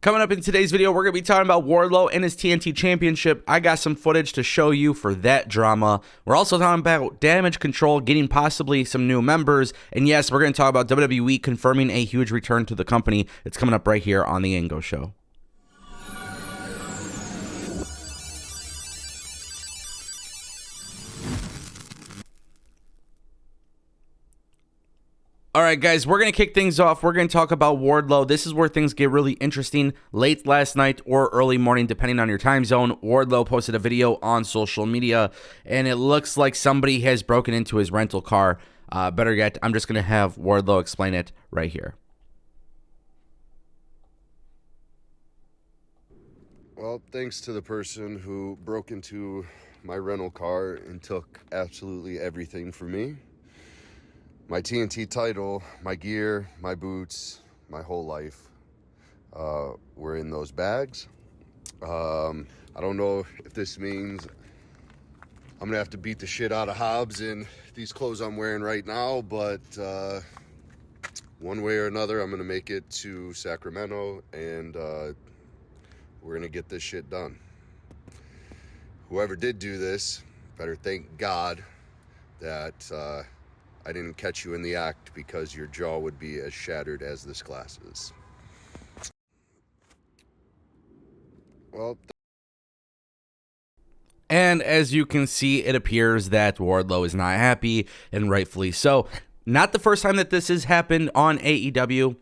Coming up in today's video, we're going to be talking about Wardlow and his TNT Championship. I got some footage to show you for that drama. We're also talking about Damage Control getting possibly some new members. And yes, we're going to talk about WWE confirming a huge return to the company. It's coming up right here on The Ango Show. All right, guys, we're going to kick things off. We're going to talk about Wardlow. This is where things get really interesting. Late last night or early morning, depending on your time zone, Wardlow posted a video on social media, and it looks like somebody has broken into his rental car. Better yet, I'm just going to have Wardlow explain it right here. Well, thanks to the person who broke into my rental car and took absolutely everything from me. My TNT title, my gear, my boots, my whole life were in those bags. I don't know if this means I'm going to have to beat the shit out of Hobbs in these clothes I'm wearing right now, but one way or another, I'm going to make it to Sacramento, and we're going to get this shit done. Whoever did do this, better thank God that I didn't catch you in the act, because your jaw would be as shattered as this glass is. Well, and as you can see, it appears that Wardlow is not happy, and rightfully so. Not the first time that this has happened on AEW.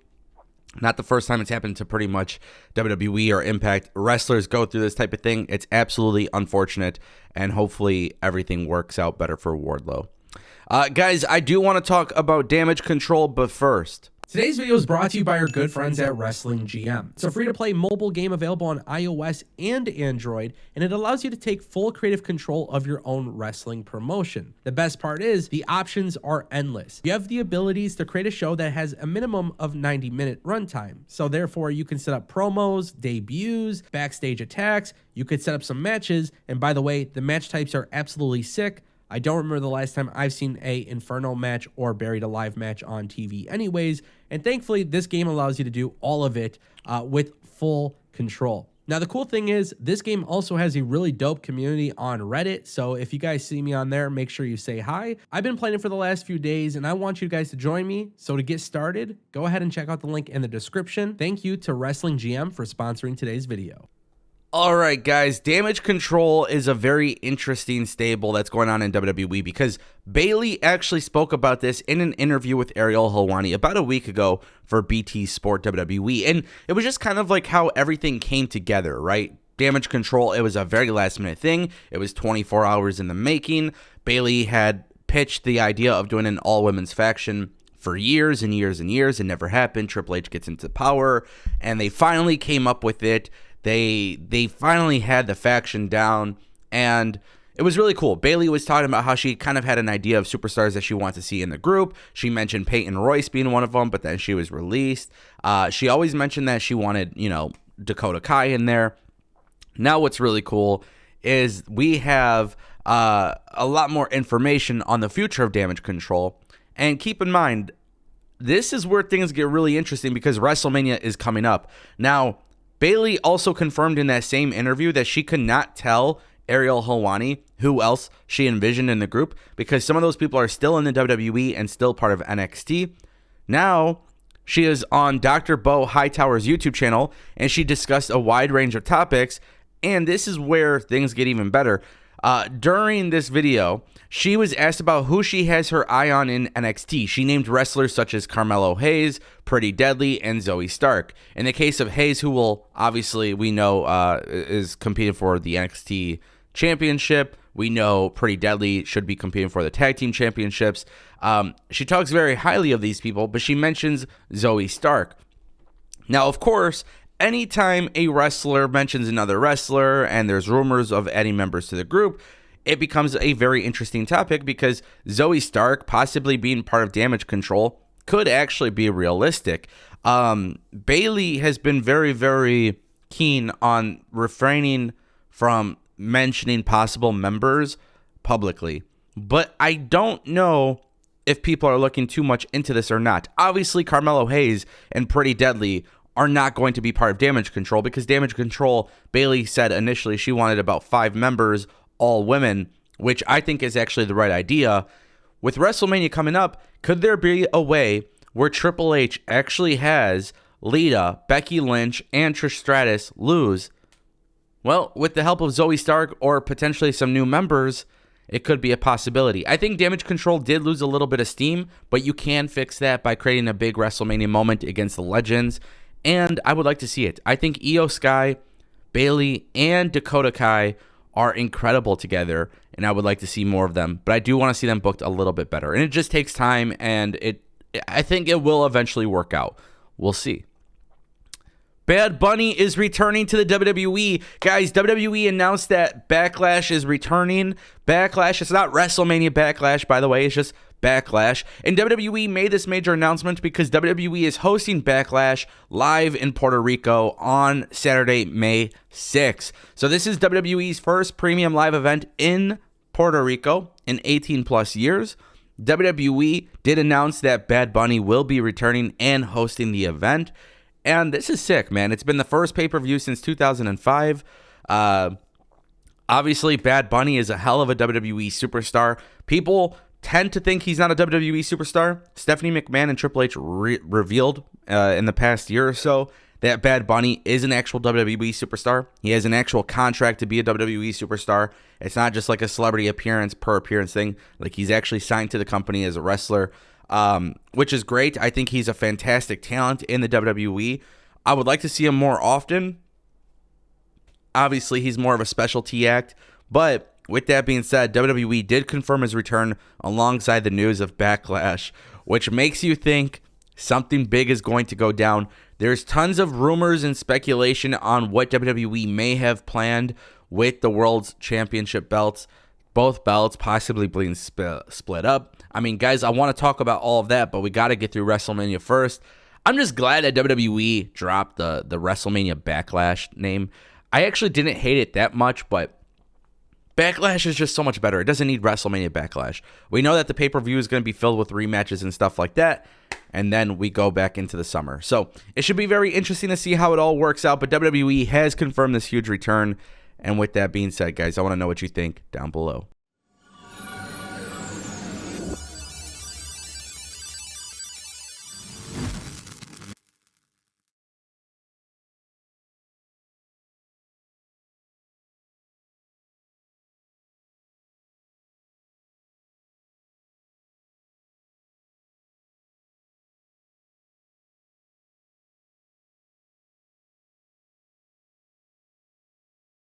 Not the first time it's happened to pretty much WWE or Impact. Wrestlers go through this type of thing. It's absolutely unfortunate, and hopefully everything works out better for Wardlow. Guys, I do want to talk about Damage Control, but first, today's video is brought to you by our good friends at Wrestling GM. It's a free-to-play mobile game available on iOS and Android, and it allows you to take full creative control of your own wrestling promotion. The best part is the options are endless. You have the abilities to create a show that has a minimum of 90-minute runtime, so therefore you can set up promos, debuts, backstage attacks. You could set up some matches, and by the way, the match types are absolutely sick. I don't remember the last time I've seen a Inferno match or Buried Alive match on TV anyways, and thankfully this game allows you to do all of it with full control. Now the cool thing is this game also has a really dope community on Reddit, so if you guys see me on there, make sure you say hi. I've been playing it for the last few days, and I want you guys to join me. So to get started, go ahead and check out the link in the description. Thank you to Wrestling GM for sponsoring today's video. all right, guys, Damage Control is a very interesting stable that's going on in WWE, because Bayley actually spoke about this in an interview with Ariel Helwani about a week ago for BT Sport WWE, and it was just kind of like how everything came together, right? Damage Control, it was a very last minute thing. It was 24 hours in the making. Bayley had pitched the idea of doing an all-women's faction for years and years and years. It never happened. Triple H gets into power, and they finally came up with it. They finally had the faction down, and it was really cool. Bayley was talking about how she kind of had an idea of superstars that she wanted to see in the group. She mentioned Peyton Royce being one of them, but then she was released. She always mentioned that she wanted, Dakota Kai in there. Now what's really cool is we have a lot more information on the future of Damage Control. And keep in mind, this is where things get really interesting, because WrestleMania is coming up. Now, Bayley also confirmed in that same interview that she could not tell Ariel Helwani who else she envisioned in the group, because some of those people are still in the WWE and still part of NXT. Now, she is on Dr. Bo Hightower's YouTube channel, and she discussed a wide range of topics, and this is where things get even better. During this video, she was asked about who she has her eye on in NXT. She named wrestlers such as Carmelo Hayes, Pretty Deadly, and Zoe Stark. In the case of Hayes, who will obviously we know is competing for the NXT championship. We know Pretty Deadly should be competing for the tag team championships. She talks very highly of these people, but she mentions Zoe Stark. Now, of course, anytime a wrestler mentions another wrestler and there's rumors of adding members to the group, it becomes a very interesting topic, because Zoe Stark possibly being part of Damage Control could actually be realistic. Bayley has been very, very keen on refraining from mentioning possible members publicly, but I don't know if people are looking too much into this or not. Obviously, Carmelo Hayes and Pretty Deadly are not going to be part of Damage Control, because Damage Control, Bayley said initially she wanted about 5 members, all women, which I think is actually the right idea. With WrestleMania coming up, could there be a way where Triple H actually has Lita, Becky Lynch, and Trish Stratus lose? Well, with the help of Zoe Stark or potentially some new members, it could be a possibility. I think Damage Control did lose a little bit of steam, but you can fix that by creating a big WrestleMania moment against the Legends, and I would like to see it. I think Io Sky, Bayley, and Dakota Kai are incredible together, and I would like to see more of them, but I do want to see them booked a little bit better, and it just takes time, and I think it will eventually work out. We'll see. Bad Bunny is returning to the WWE. Guys, WWE announced that Backlash is returning. Backlash, it's not WrestleMania Backlash, by the way. It's just Backlash. And WWE made this major announcement because WWE is hosting Backlash live in Puerto Rico on Saturday, May 6th. So this is WWE's first premium live event in Puerto Rico in 18 plus years. WWE did announce that Bad Bunny will be returning and hosting the event. And this is sick, man. It's been the first pay-per-view since 2005. Obviously, Bad Bunny is a hell of a WWE superstar. People tend to think he's not a WWE superstar. Stephanie McMahon and Triple H revealed in the past year or so that Bad Bunny is an actual WWE superstar. He has an actual contract to be a WWE superstar. It's not just like a celebrity appearance per appearance thing. Like, he's actually signed to the company as a wrestler. Which is great. I think he's a fantastic talent in the WWE. I would like to see him more often. Obviously, he's more of a specialty act. But with that being said, WWE did confirm his return alongside the news of Backlash, which makes you think something big is going to go down. There's tons of rumors and speculation on what WWE may have planned with the World's Championship belts. Both belts possibly being split up. I mean, guys, I want to talk about all of that, but we got to get through WrestleMania first. I'm just glad that WWE dropped the WrestleMania Backlash name. I actually didn't hate it that much, but Backlash is just so much better. It doesn't need WrestleMania Backlash. We know that the pay-per-view is going to be filled with rematches and stuff like that, and then we go back into the summer. So it should be very interesting to see how it all works out, but WWE has confirmed this huge return. And with that being said, guys, I want to know what you think down below.